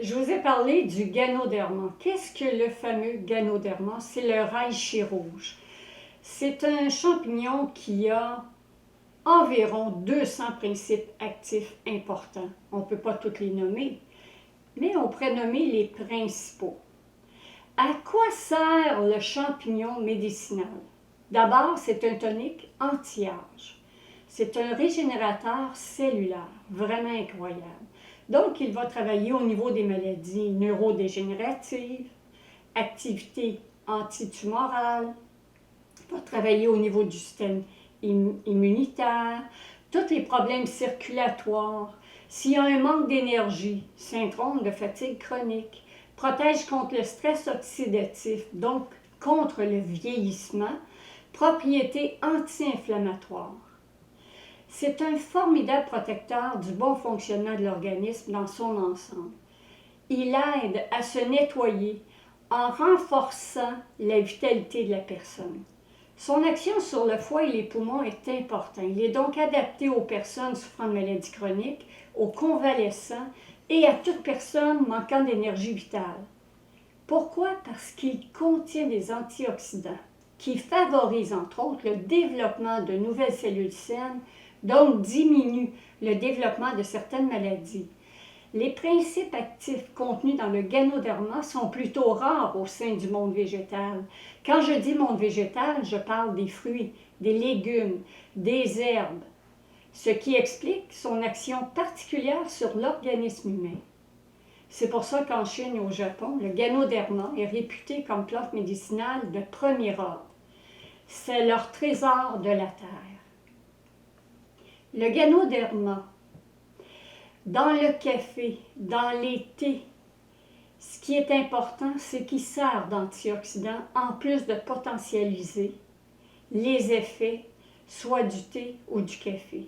Je vous ai parlé du Ganoderma. Qu'est-ce que le fameux Ganoderma? C'est le reishi rouge. C'est un champignon qui a environ 200 principes actifs importants. On ne peut pas tous les nommer, mais on pourrait nommer les principaux. À quoi sert le champignon médicinal? D'abord, c'est un tonique anti-âge. C'est un régénérateur cellulaire, vraiment incroyable. Donc, il va travailler au niveau des maladies neurodégénératives, activité antitumorale, il va travailler au niveau du système immunitaire, tous les problèmes circulatoires. S'il y a un manque d'énergie, syndrome de fatigue chronique, protège contre le stress oxydatif, donc contre le vieillissement, propriétés anti-inflammatoires. C'est un formidable protecteur du bon fonctionnement de l'organisme dans son ensemble. Il aide à se nettoyer en renforçant la vitalité de la personne. Son action sur le foie et les poumons est importante. Il est donc adapté aux personnes souffrant de maladies chroniques, aux convalescents et à toute personne manquant d'énergie vitale. Pourquoi? Parce qu'il contient des antioxydants qui favorisent entre autres le développement de nouvelles cellules saines, donc diminuent le développement de certaines maladies. Les principes actifs contenus dans le Ganoderma sont plutôt rares au sein du monde végétal. Quand je dis monde végétal, je parle des fruits, des légumes, des herbes, ce qui explique son action particulière sur l'organisme humain. C'est pour ça qu'en Chine et au Japon, le Ganoderma est réputé comme plante médicinale de premier ordre. C'est leur trésor de la terre. Le Ganoderma, dans le café, dans les thés, ce qui est important, c'est qu'il sert d'antioxydant en plus de potentialiser les effets, soit du thé ou du café.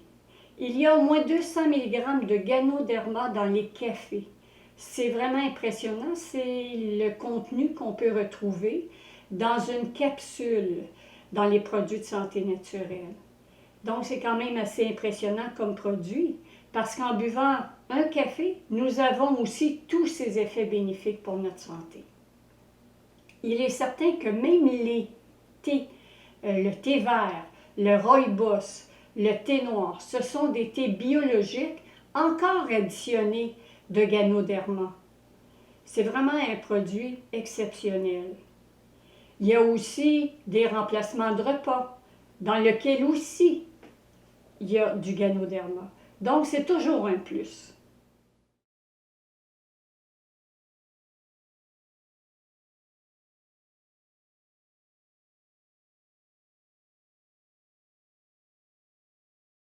Il y a au moins 200 mg de Ganoderma dans les cafés. C'est vraiment impressionnant, c'est le contenu qu'on peut retrouver dans une capsule dans les produits de santé naturelle. Donc c'est quand même assez impressionnant comme produit, parce qu'en buvant un café, nous avons aussi tous ces effets bénéfiques pour notre santé. Il est certain que même les thés, le thé vert, le rooibos, le thé noir, ce sont des thés biologiques encore additionnés de Ganoderma. C'est vraiment un produit exceptionnel. Il y a aussi des remplacements de repas, dans lesquels aussi il y a du Ganoderma. Donc c'est toujours un plus.